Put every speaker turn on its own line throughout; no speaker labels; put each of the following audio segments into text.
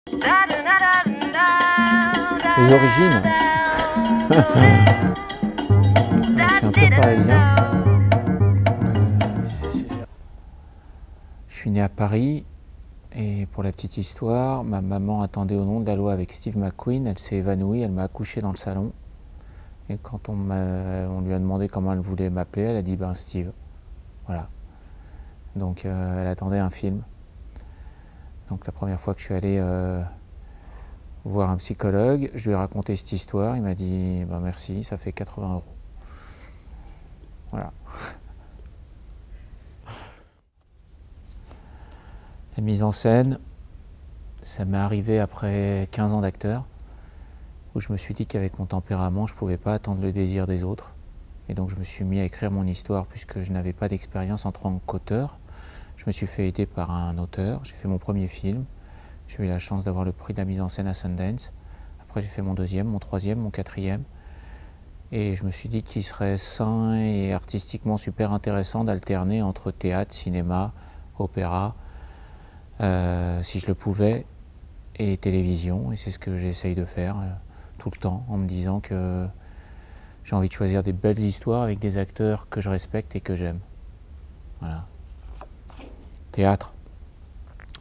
Les origines. Je suis un peu parisien. Je suis né à Paris et pour la petite histoire, ma maman attendait au nom de la loi avec Steve McQueen. Elle s'est évanouie, elle m'a accouché dans le salon. Et quand on lui a demandé comment elle voulait m'appeler, elle a dit ben Steve. Voilà. Donc elle attendait un film. Donc la première fois que je suis allé voir un psychologue, je lui ai raconté cette histoire, il m'a dit ben merci, ça fait 80 €. Voilà. La mise en scène, ça m'est arrivé après 15 ans d'acteur, où je me suis dit qu'avec mon tempérament, je ne pouvais pas attendre le désir des autres. Et donc je me suis mis à écrire mon histoire puisque je n'avais pas d'expérience en tant qu'auteur. Je me suis fait aider par un auteur, j'ai fait mon premier film. J'ai eu la chance d'avoir le prix de la mise en scène à Sundance. Après j'ai fait mon deuxième, mon troisième, mon quatrième. Et je me suis dit qu'il serait sain et artistiquement super intéressant d'alterner entre théâtre, cinéma, opéra, si je le pouvais, et télévision. Et c'est ce que j'essaye de faire tout le temps, en me disant que j'ai envie de choisir des belles histoires avec des acteurs que je respecte et que j'aime. Voilà. Théâtre,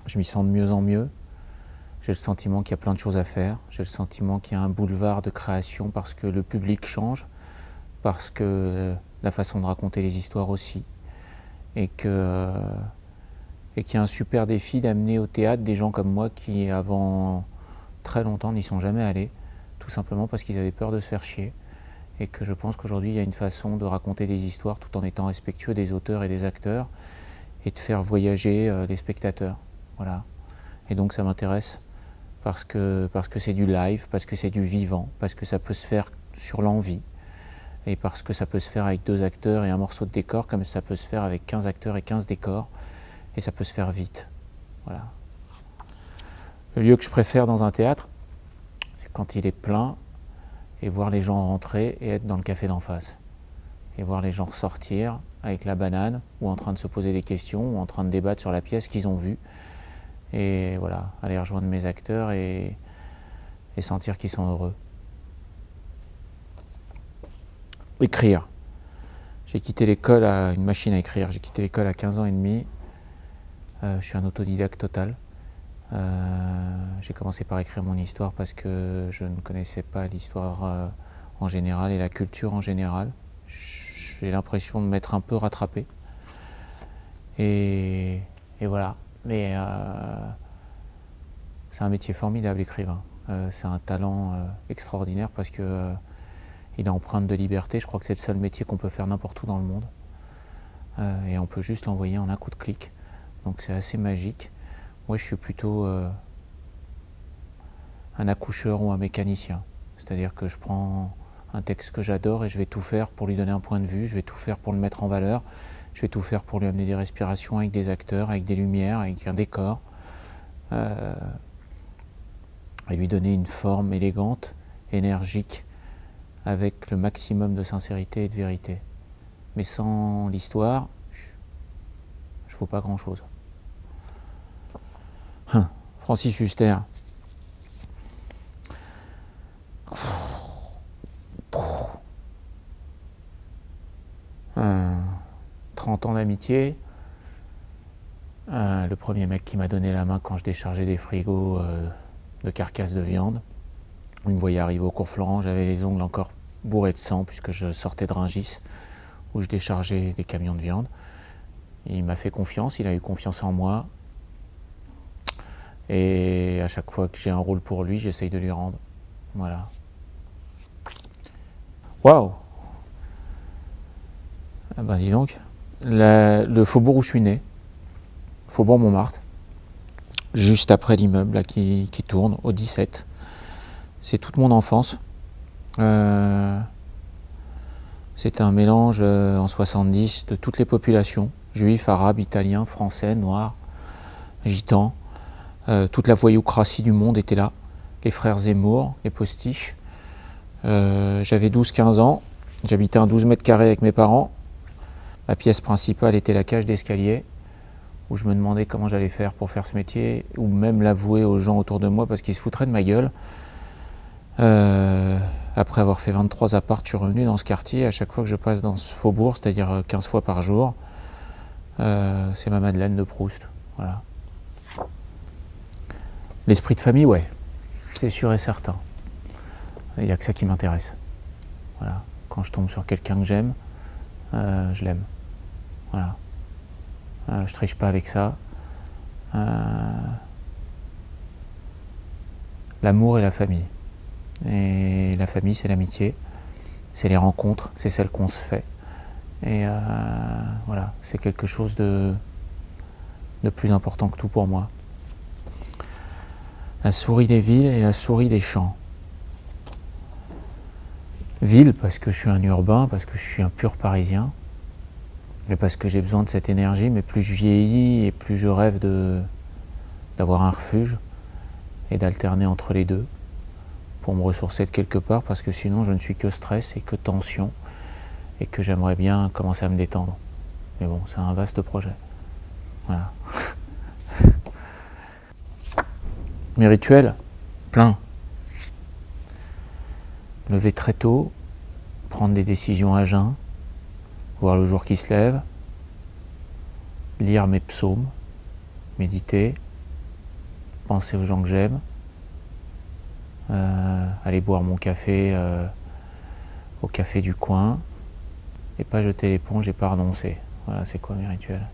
je m'y sens de mieux en mieux. J'ai le sentiment qu'il y a plein de choses à faire. J'ai le sentiment qu'il y a un boulevard de création parce que le public change, parce que la façon de raconter les histoires aussi. Et qu'il y a un super défi d'amener au théâtre des gens comme moi qui, avant très longtemps, n'y sont jamais allés, tout simplement parce qu'ils avaient peur de se faire chier. Et que je pense qu'aujourd'hui, il y a une façon de raconter des histoires tout en étant respectueux des auteurs et des acteurs et de faire voyager les spectateurs. Voilà. Et donc ça m'intéresse. Parce que c'est du live, parce que c'est du vivant, parce que ça peut se faire sur l'envie, et parce que ça peut se faire avec 2 acteurs et un morceau de décor, comme ça peut se faire avec 15 acteurs et 15 décors, et ça peut se faire vite. Voilà. Le lieu que je préfère dans un théâtre, c'est quand il est plein, et voir les gens rentrer et être dans le café d'en face. Et voir les gens ressortir avec la banane, ou en train de se poser des questions, ou en train de débattre sur la pièce qu'ils ont vue. Et voilà, aller rejoindre mes acteurs et sentir qu'ils sont heureux. Écrire. J'ai quitté l'école à une machine à écrire. J'ai quitté l'école à 15 ans et demi. Je suis un autodidacte total. J'ai commencé par écrire mon histoire parce que je ne connaissais pas l'histoire en général et la culture en général. J'ai l'impression de m'être un peu rattrapé. Et voilà. Mais c'est un métier formidable, écrivain. C'est un talent extraordinaire parce que il est empreinte de liberté. Je crois que c'est le seul métier qu'on peut faire n'importe où dans le monde. Et on peut juste l'envoyer en un coup de clic. Donc c'est assez magique. Moi, je suis plutôt un accoucheur ou un mécanicien. C'est-à-dire que je prends un texte que j'adore et je vais tout faire pour lui donner un point de vue. Je vais tout faire pour le mettre en valeur. Je vais tout faire pour lui amener des respirations avec des acteurs, avec des lumières, avec un décor. Et lui donner une forme élégante, énergique, avec le maximum de sincérité et de vérité. Mais sans l'histoire, je ne vaux pas grand-chose. Francis Huster. 30 ans d'amitié. Le premier mec qui m'a donné la main quand je déchargeais des frigos de carcasses de viande. Il me voyait arriver au cours Florent, j'avais les ongles encore bourrés de sang puisque je sortais de Rungis où je déchargeais des camions de viande. Et il m'a fait confiance, il a eu confiance en moi. Et à chaque fois que j'ai un rôle pour lui, j'essaye de lui rendre. Voilà. Waouh! Ah ben dis donc. Le faubourg où je suis né, Faubourg Montmartre, juste après l'immeuble qui tourne, au 17. C'est toute mon enfance. C'était un mélange en 70 de toutes les populations, juifs, arabes, italiens, français, noirs, gitans. Toute la voyoucratie du monde était là. Les frères Zemmour, les postiches. J'avais 12-15 ans, j'habitais un 12 mètres carrés avec mes parents. Ma pièce principale était la cage d'escalier où je me demandais comment j'allais faire pour faire ce métier, ou même l'avouer aux gens autour de moi parce qu'ils se foutraient de ma gueule. Après avoir fait 23 apparts, je suis revenu dans ce quartier. À chaque fois que je passe dans ce faubourg, c'est-à-dire 15 fois par jour, c'est ma Madeleine de Proust. Voilà. L'esprit de famille, ouais, c'est sûr et certain. Il n'y a que ça qui m'intéresse. Voilà. Quand je tombe sur quelqu'un que j'aime, je l'aime. Voilà. Je triche pas avec ça. L'amour et la famille. Et la famille, c'est l'amitié, c'est les rencontres, c'est celles qu'on se fait. Et voilà, c'est quelque chose de plus important que tout pour moi. La souris des villes et la souris des champs. Ville, parce que je suis un urbain, parce que je suis un pur parisien, et parce que j'ai besoin de cette énergie, mais plus je vieillis et plus je rêve d'avoir un refuge et d'alterner entre les deux pour me ressourcer de quelque part, parce que sinon je ne suis que stress et que tension, et que j'aimerais bien commencer à me détendre. Mais bon, c'est un vaste projet. Voilà. Mes rituels, plein. Lever très tôt, prendre des décisions à jeun, voir le jour qui se lève, lire mes psaumes, méditer, penser aux gens que j'aime, aller boire mon café au café du coin, et pas jeter l'éponge et pas renoncer. Voilà, c'est quoi mes rituels.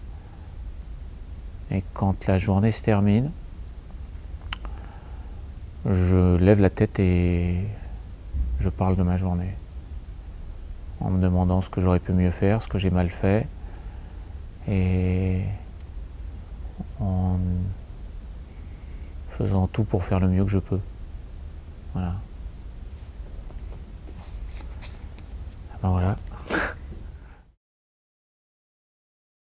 Et quand la journée se termine, je lève la tête et je parle de ma journée, en me demandant ce que j'aurais pu mieux faire, ce que j'ai mal fait, et en faisant tout pour faire le mieux que je peux. Voilà. Ben voilà.